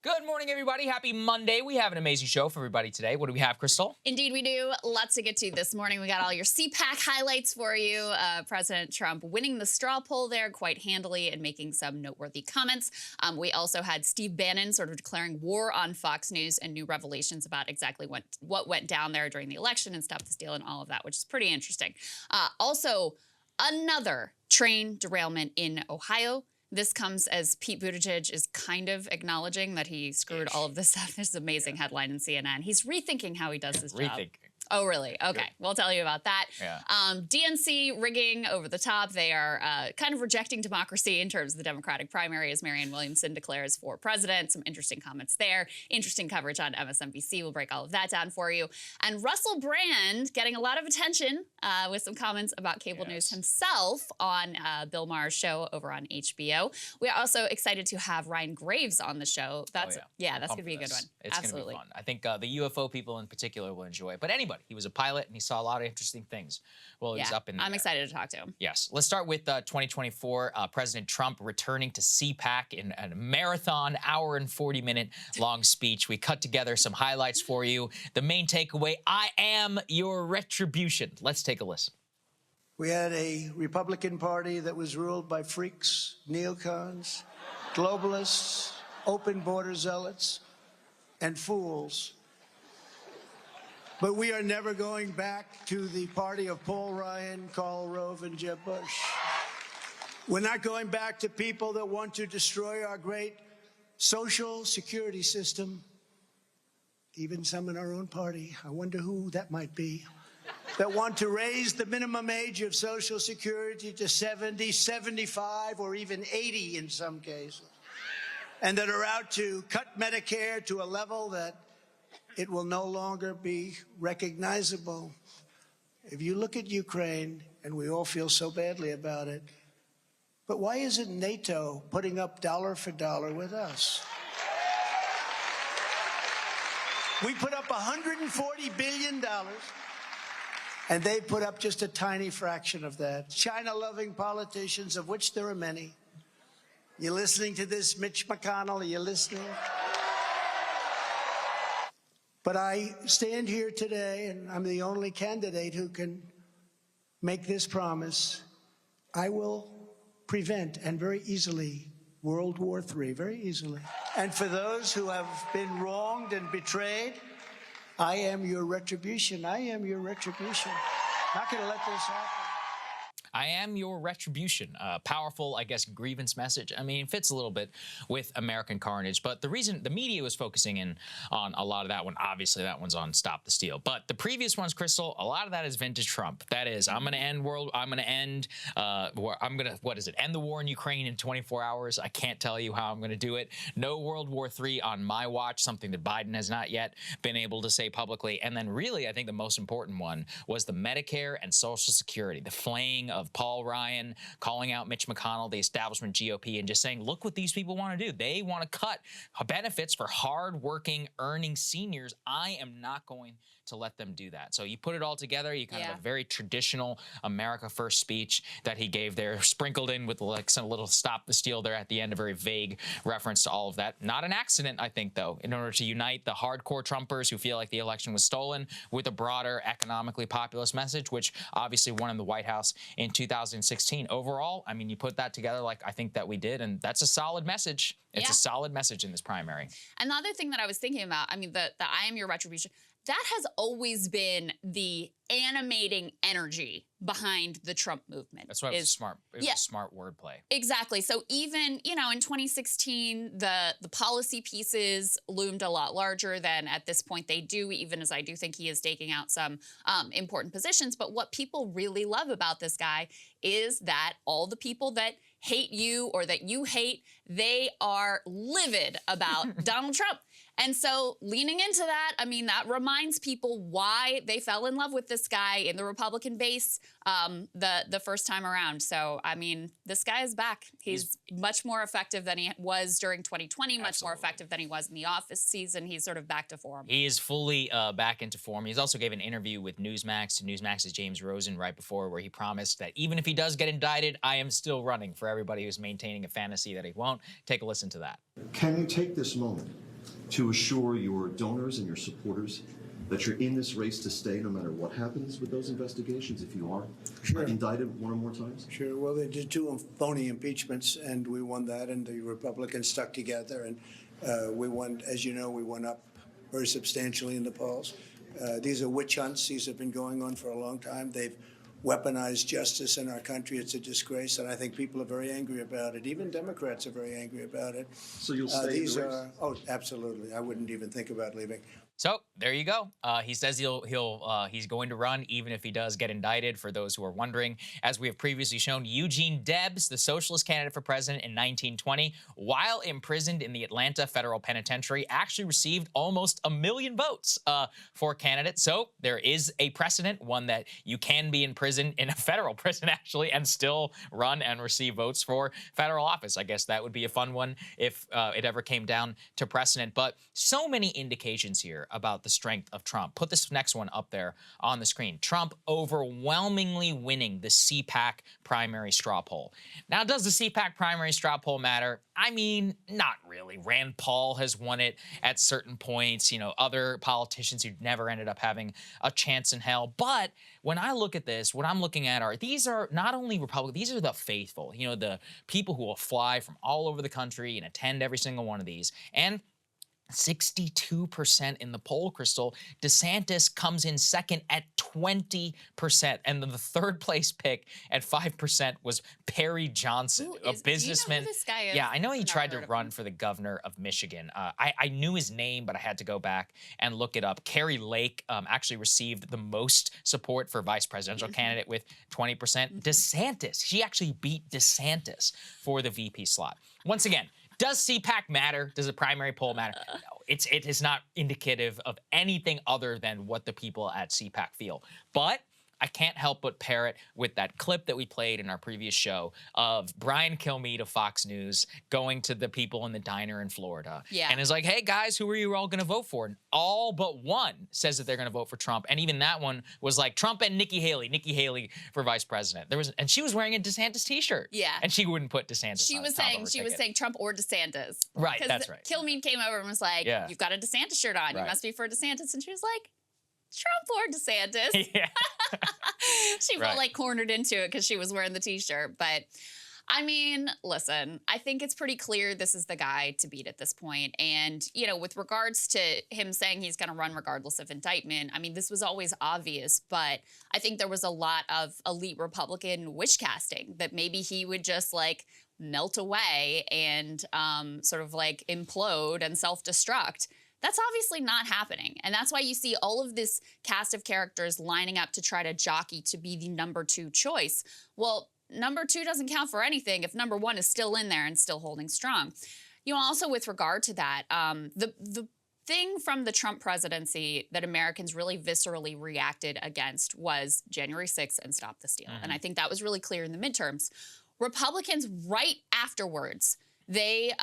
Good morning, everybody. Happy Monday. We have an amazing show for everybody today. What do we have, Krystal? Indeed, we do. Lots to get to this morning. We got all your CPAC highlights for you. President Trump winning the straw poll there quite handily and making some noteworthy comments. We also had Steve Bannon sort of declaring war on Fox News and new revelations about exactly what went down there during the election and Stop the Steal and all of that, which is pretty interesting. Also, another train derailment in Ohio. This comes as Pete Buttigieg is kind of acknowledging that he screwed all of this up. There's an amazing headline in CNN. He's rethinking how he does his job. Oh, really? Okay. Good. We'll tell you about that. Yeah. DNC rigging over the top. They are kind of rejecting democracy in terms of the Democratic primary as Marianne Williamson declares for president. Some interesting comments there. Interesting coverage on MSNBC. We'll break all of that down for you. And Russell Brand getting a lot of attention with some comments about cable news himself on Bill Maher's show over on HBO. We are also excited to have Ryan Graves on the show. That's that's going to be a good one. It's going to be fun. I think the UFO people in particular will enjoy it. But anybody. He was a pilot, and he saw a lot of interesting things while he was up in there. I'm excited to talk to him. Yes. Let's start with 2024. President Trump returning to CPAC in a marathon, hour and 40-minute long speech. We cut together some highlights for you. The main takeaway, I am your retribution. Let's take a listen. We had a Republican Party that was ruled by freaks, neocons, globalists, open border zealots, and fools. But we are never going back to the party of Paul Ryan, Karl Rove, and Jeb Bush. We're not going back to people that want to destroy our great social security system. Even some in our own party, I wonder who that might be, that want to raise the minimum age of Social Security to 70, 75, or even 80 in some cases, and that are out to cut Medicare to a level that it will no longer be recognizable. If you look at Ukraine, and we all feel so badly about it, but why isn't NATO putting up dollar for dollar with us? We put up $140 billion, and they put up just a tiny fraction of that. China-loving politicians, of which there are many. You listening to this, Mitch McConnell? Are you listening? But I stand here today, and I'm the only candidate who can make this promise. I will prevent, and very easily, World War III, very easily. And for those who have been wronged and betrayed, I am your retribution. I am your retribution. Not going to let this happen. I am your retribution. Powerful, I guess, grievance message. I mean, it fits a little bit with American carnage, but the reason the media was focusing in on a lot of that one, obviously that one's on Stop the Steal, but the previous ones, Krystal, a lot of that is vintage Trump. That is, I'm going to end end the war in Ukraine in 24 hours. I can't tell you how I'm going to do it. No World War III on my watch, something that Biden has not yet been able to say publicly. And then really, I think the most important one was the Medicare and Social Security, the flaying of Paul Ryan, calling out Mitch McConnell, the establishment GOP, and just saying, look what these people want to do. They want to cut benefits for hardworking, earning seniors. I am not going to let them do that. So you put it all together, you kind of a very traditional America First speech that he gave there, sprinkled in with like some little Stop the Steal there at the end, a very vague reference to all of that. Not an accident, I think, though, in order to unite the hardcore Trumpers who feel like the election was stolen with a broader economically populist message, which obviously won in the White House in 2016. Overall, I mean, you put that together like I think that we did, and that's a solid message. It's a solid message in this primary. And the other thing that I was thinking about, I mean, the I am your retribution, that has always been the animating energy behind the Trump movement. That's why it was smart. It was a smart wordplay. Exactly. So even, you know, in 2016, the policy pieces loomed a lot larger than at this point they do, even as I do think he is staking out some important positions. But what people really love about this guy is that all the people that hate you or that you hate, they are livid about Donald Trump. And so leaning into that, I mean, that reminds people why they fell in love with this guy in the Republican base the first time around. So, I mean, this guy is back. He's much more effective than he was during 2020, much more effective than he was in the office season. He's sort of back to form. He is fully back into form. He's also gave an interview with Newsmax to Newsmax's James Rosen right before, where he promised that even if he does get indicted, I am still running, for everybody who's maintaining a fantasy that he won't. Take a listen to that. Can you take this moment to assure your donors and your supporters that you're in this race to stay no matter what happens with those investigations if you are indicted one or more times? Sure. Well, they did 2 phony impeachments, and we won that, and the Republicans stuck together, and we won, as you know, we went up very substantially in the polls. These are witch hunts. These have been going on for a long time. They've weaponized justice in our country. It's a disgrace, and I think people are very angry about it. Even Democrats are very angry about it. So you'll stay in the race? Oh, absolutely. I wouldn't even think about leaving. So there you go. He says he's going to run even if he does get indicted. For those who are wondering, as we have previously shown, Eugene Debs, the socialist candidate for president in 1920, while imprisoned in the Atlanta Federal Penitentiary, actually received almost 1 million votes for candidate. So there is a precedent, one that you can be in prison, in a federal prison actually, and still run and receive votes for federal office. I guess that would be a fun one if it ever came down to precedent. But so many indications here about the strength of Trump. Put this next one up there on the screen. Trump overwhelmingly winning the CPAC primary straw poll. Now, does the CPAC primary straw poll matter? I mean, not really. Rand Paul has won it at certain points. You know, other politicians who never ended up having a chance in hell. But when I look at this, what I'm looking at are, these are not only Republicans, these are the faithful, you know, the people who will fly from all over the country and attend every single one of these. And 62% in the poll, Krystal. DeSantis comes in second at 20%. And then the third place pick at 5% was Perry Johnson, a businessman. Do you know who this guy is? Yeah, I know he tried to heard of run him. for the governor of Michigan. I knew his name, but I had to go back and look it up. Carrie Lake actually received the most support for vice presidential candidate with 20%. DeSantis, she actually beat DeSantis for the VP slot. Once again, does CPAC matter? Does the primary poll matter? No, it is not indicative of anything other than what the people at CPAC feel. But I can't help but pair it with that clip that we played in our previous show of Brian Kilmeade of Fox News going to the people in the diner in Florida. Yeah. And is like, hey, guys, who are you all going to vote for? And all but one says that they're going to vote for Trump. And even that one was like Trump and Nikki Haley for vice president. And she was wearing a DeSantis T-shirt. Yeah. And she wouldn't put DeSantis She on was the top of her saying ticket. Trump or DeSantis. Right, that's right. Kilmeade came over and was like, Yeah. "You've got a DeSantis shirt on. You Right. must be for DeSantis." And she was like, "Trump or DeSantis?" Yeah. She felt Right. like cornered into it because she was wearing the T-shirt. But I mean, listen, I think it's pretty clear this is the guy to beat at this point. And, you know, with regards to him saying he's going to run regardless of indictment, I mean, this was always obvious, but I think there was a lot of elite Republican wish casting that maybe he would just like melt away and sort of like implode and self-destruct. That's obviously not happening. And that's why you see all of this cast of characters lining up to try to jockey to be the number 2 choice. Well, number 2 doesn't count for anything if number 1 is still in there and still holding strong. You know, also with regard to that, the thing from the Trump presidency that Americans really viscerally reacted against was January 6th and Stop the Steal. And I think that was really clear in the midterms. Republicans right afterwards, they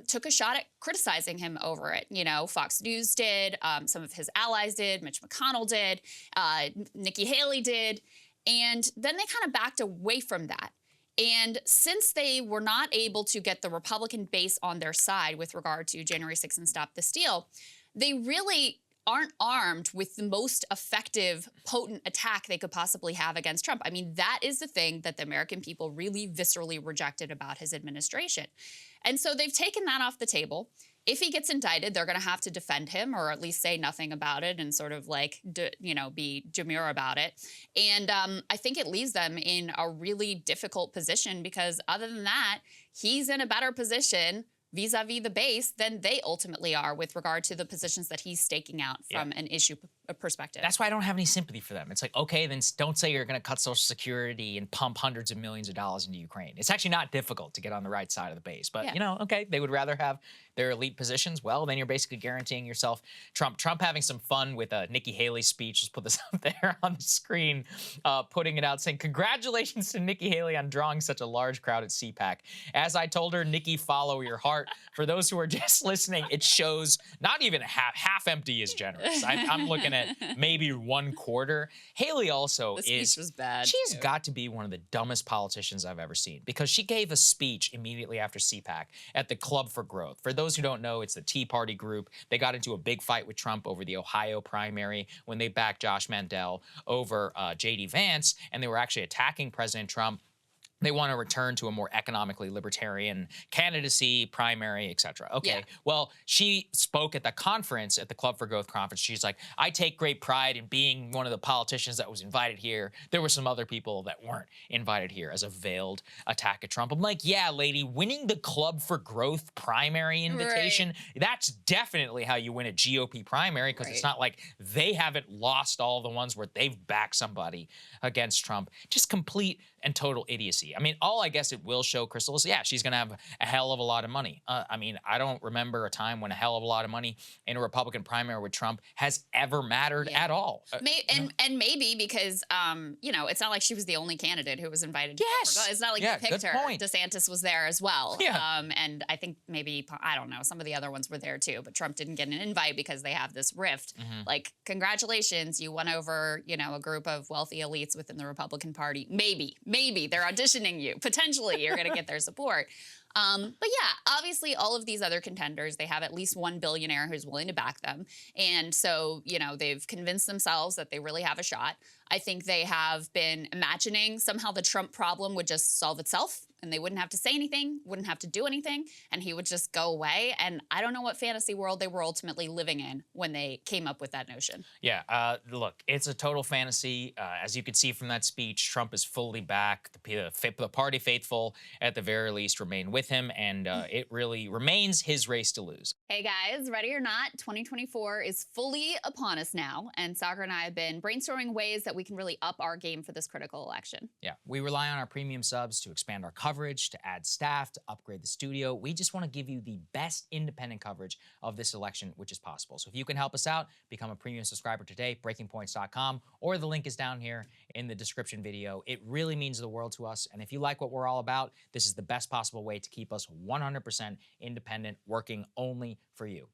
took a shot at criticizing him over it. You know, Fox News did, some of his allies did, Mitch McConnell did, Nikki Haley did, and then they kind of backed away from that. And since they were not able to get the Republican base on their side with regard to January 6th and Stop the Steal, they really aren't armed with the most effective, potent attack they could possibly have against Trump. I mean, that is the thing that the American people really viscerally rejected about his administration. And so they've taken that off the table. If he gets indicted, they're going to have to defend him or at least say nothing about it and sort of like, be demure about it. And I think it leaves them in a really difficult position because other than that, he's in a better position vis-a-vis the base than they ultimately are with regard to the positions that he's staking out from an issue perspective. That's why I don't have any sympathy for them. It's like, okay, then don't say you're going to cut Social Security and pump hundreds of millions of dollars into Ukraine. It's actually not difficult to get on the right side of the base. But, okay, they would rather have their elite positions. Well, then you're basically guaranteeing yourself Trump. Trump having some fun with Nikki Haley's speech. Let's put this up there on the screen, putting it out, saying, congratulations to Nikki Haley on drawing such a large crowd at CPAC. As I told her, Nikki, follow your heart. For those who are just listening, it shows not even half empty is generous. I'm looking at at maybe 1/4. Haley also The speech was bad, She's too. got to be one of the dumbest politicians I've ever seen because she gave a speech immediately after CPAC at the Club for Growth. For those who don't know, it's the Tea Party group. They got into a big fight with Trump over the Ohio primary when they backed Josh Mandel over J.D. Vance, and they were actually attacking President Trump. They want to return to a more economically libertarian candidacy, primary, etc. Okay, Yeah. well, she spoke at the conference, at the Club for Growth conference. She's like, I take great pride in being one of the politicians that was invited here. There were some other people that weren't invited here as a veiled attack at Trump. I'm like, yeah, lady, winning the Club for Growth primary invitation, that's definitely how you win a GOP primary because it's Right. not like they haven't lost all the ones where they've backed somebody against Trump. Just complete and total idiocy. I mean, all I guess it will show Krystal is, yeah, she's going to have a hell of a lot of money. I mean, I don't remember a time when a hell of a lot of money in a Republican primary with Trump has ever mattered at all. And maybe because, you know, it's not like she was the only candidate who was invited to Yes. It's not like Yeah, they picked good her. point. DeSantis was there as well. Yeah. And I think maybe, I don't know, some of the other ones were there too, but Trump didn't get an invite because they have this rift. Like, congratulations, you won over, you know, a group of wealthy elites within the Republican Party. Maybe they're auditioning you. Potentially, you're going to get their support. But yeah, obviously, all of these other contenders, they have at least one billionaire who's willing to back them. And so, you know, they've convinced themselves that they really have a shot. I think they have been imagining somehow the Trump problem would just solve itself and they wouldn't have to say anything, wouldn't have to do anything, and he would just go away. And I don't know what fantasy world they were ultimately living in when they came up with that notion. Yeah, look, it's a total fantasy. As you can see from that speech, Trump is fully back. The party faithful, at the very least, remain with him, and it really remains his race to lose. Hey guys, ready or not, 2024 is fully upon us now, and Saagar and I have been brainstorming ways that we can really up our game for this critical election. Yeah, we rely on our premium subs to expand our coverage, to add staff, to upgrade the studio. We just want to give you the best independent coverage of this election, which is possible. So if you can help us out, become a premium subscriber today, breakingpoints.com, or the link is down here in the description video. It really means the world to us. And if you like what we're all about, this is the best possible way to keep us 100% independent, working only for you.